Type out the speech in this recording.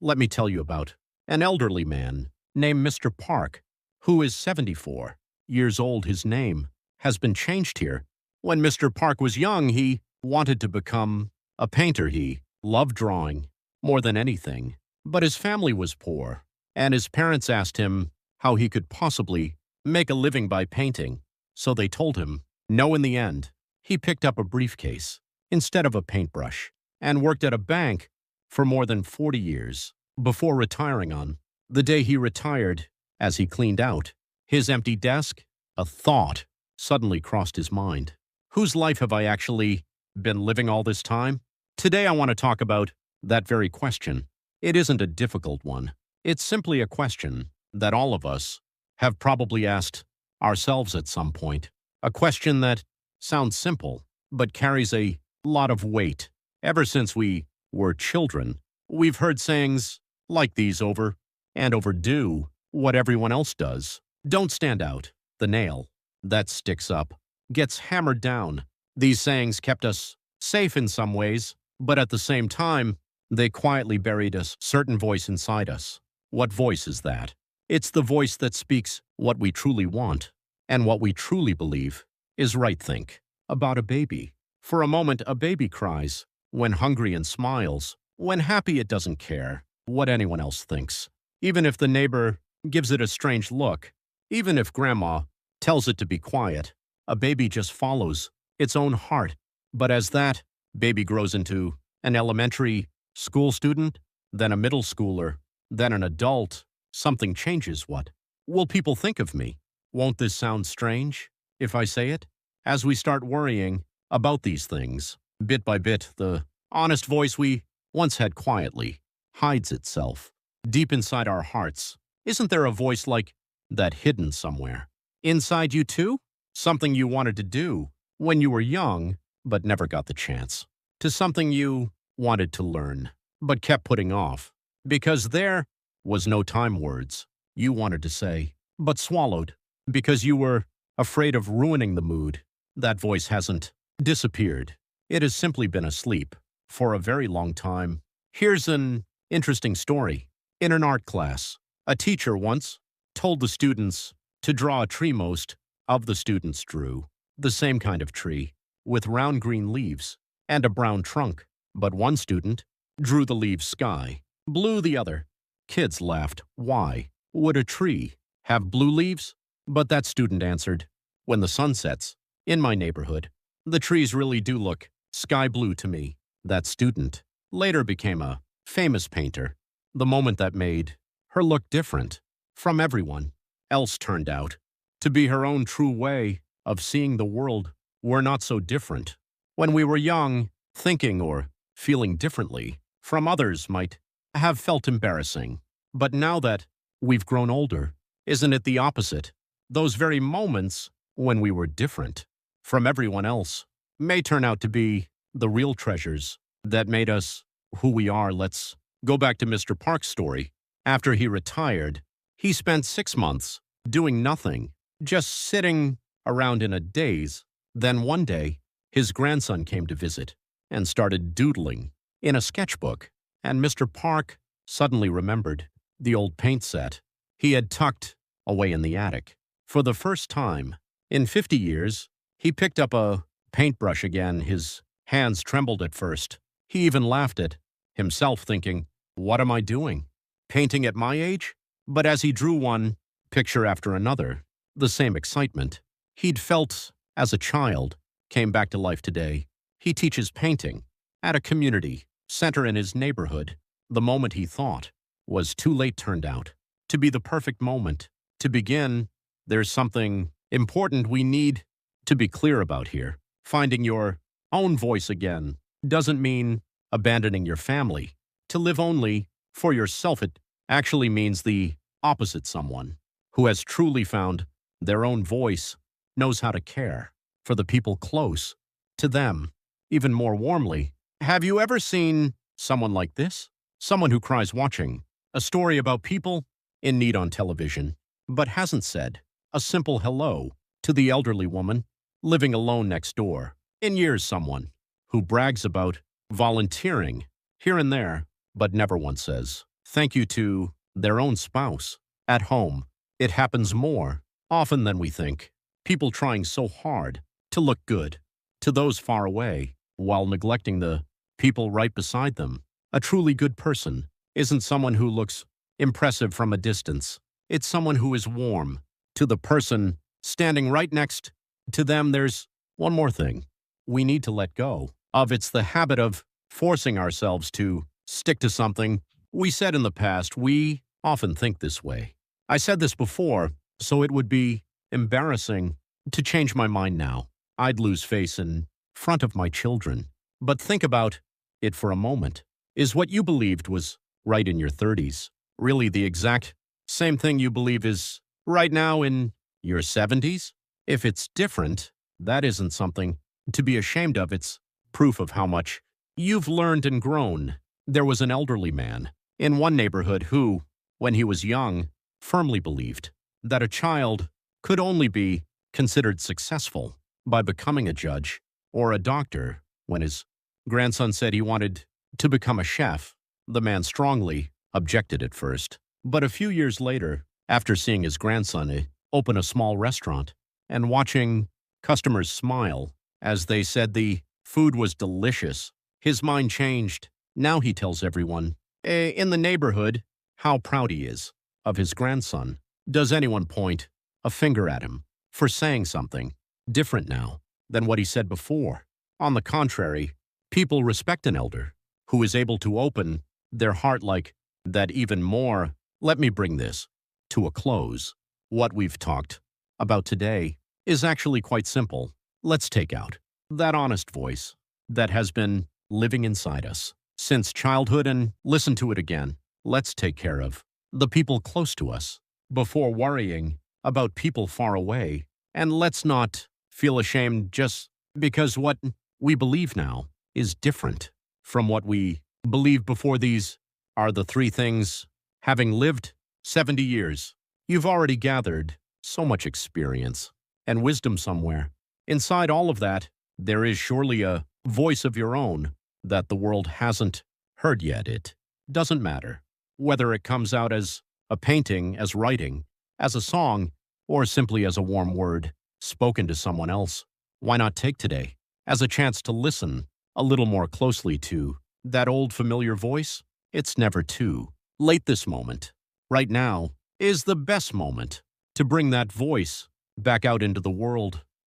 let me tell you about an elderly man named Mr. Park, who is 74 years old. His name has been changed here. When Mr. Park was young, he wanted to become a painter. He loved drawing more than anything, but his family was poor, and his parents asked him how he could possibly make a living by painting. So they told him no. In the end, he picked up a briefcase instead of a paintbrush and worked at a bank for more than 40 years before retiring. On the day he retired, as he cleaned out his empty desk, a thought suddenly crossed his mind. Whose life have I actually been living all this time? Today I want to talk about that very question. It isn't a difficult one. It's simply a question that all of us have probably asked ourselves at some point. A question that sounds simple, but carries a lot of weight. Ever since we were children, we've heard sayings like these over and over: do what everyone else does. Don't stand out. The nail that sticks up gets hammered down. These sayings kept us safe in some ways, but at the same time, they quietly buried a certain voice inside us. What voice is that? It's the voice that speaks what we truly want and what we truly believe is right. Think about a baby. For a moment, a baby cries when hungry and smiles. When happy, it doesn't care what anyone else thinks. Even if the neighbor gives it a strange look, even if grandma tells it to be quiet, a baby just follows its own heart. But as that baby grows into an elementary school student, then a middle schooler, then an adult, something changes. What will people think of me? Won't this sound strange if I say it? As we start worrying about these things, bit by bit, the honest voice we once had quietly hides itself deep inside our hearts. Isn't there a voice like that hidden somewhere inside you too? Something you wanted to do when you were young, but never got the chance. To something you wanted to learn, but kept putting off because there was no time. Words you wanted to say, but swallowed because you were afraid of ruining the mood. That voice hasn't disappeared. It has simply been asleep for a very long time. Here's an interesting story. In an art class, a teacher once told the students to draw a tree. Most of the students drew the same kind of tree with round green leaves and a brown trunk, but one student drew the leaves sky blue. The other kids laughed. Why would a tree have blue leaves? But that student answered, when the sun sets in my neighborhood, the trees really do look sky blue to me. That student later became a famous painter. The moment that made her look different from everyone else turned out to be her own true way of seeing the world. We're not so different. When we were young, thinking or feeling differently from others might have felt embarrassing. But now that we've grown older, isn't it the opposite? Those very moments when we were different from everyone else may turn out to be the real treasures that made us who we are. Let's go back to Mr. Park's story. After he retired, he spent 6 months doing nothing, just sitting around in a daze. Then one day, his grandson came to visit and started doodling in a sketchbook, and Mr. Park suddenly remembered the old paint set he had tucked away in the attic. For the first time in 50 years, he picked up a paintbrush again. His hands trembled at first. He even laughed at himself, thinking, what am I doing? Painting at my age? But as he drew one picture after another, the same excitement he'd felt as a child came back to life today. He teaches painting at a community center in his neighborhood. The moment he thought was too late turned out to be the perfect moment. To begin, there's something important we need to be clear about here. Finding your own voice again doesn't mean abandoning your family to live only for yourself. It actually means the opposite. Someone who has truly found their own voice knows how to care for the people close to them even more warmly. Have you ever seen someone like this? Someone who cries watching a story about people in need on television, but hasn't said a simple hello to the elderly woman living alone next door in years. Someone who brags about volunteering here and there, but never once says thank you to their own spouse. At home, it happens more often than we think. People trying so hard to look good to those far away while neglecting the people right beside them. A truly good person isn't someone who looks impressive from a distance. It's someone who is warm to the person standing right next to them. There's one more thing we need to let go of. It's the habit of forcing ourselves to stick to something we said in the past. We often think this way. I said this before, so it would be embarrassing to change my mind now. I'd lose face in front of my children. But think about it for a moment. Is what you believed was right in your 30s really the exact same thing you believe is right now in your 70s? If it's different, that isn't something to be ashamed of. It's proof of how much you've learned and grown. There was an elderly man in one neighborhood who, when he was young, firmly believed that a child could only be considered successful by becoming a judge or a doctor. When his grandson said he wanted to become a chef, the man strongly objected at first. But a few years later, after seeing his grandson open a small restaurant and watching customers smile as they said the food was delicious, his mind changed. Now he tells everyone in the neighborhood how proud he is of his grandson. Does anyone point a finger at him for saying something different now than what he said before? On the contrary, people respect an elder who is able to open their heart like that even more. Let me bring this to a close. What we've talked about today is actually quite simple. Let's take out that honest voice that has been living inside us since childhood and listen to it again. Let's take care of the people close to us before worrying about people far away. And let's not feel ashamed just because what we believe now is different from what we believed before. These are the three things. Having lived 70 years, you've already gathered so much experience and wisdom somewhere. Inside all of that, there is surely a voice of your own that the world hasn't heard yet. It doesn't matter whether it comes out as a painting, as writing, as a song, or simply as a warm word spoken to someone else. Why not take today as a chance to listen a little more closely to that old familiar voice? It's never too late. This moment, right now, is the best moment to bring that voice back out into the world.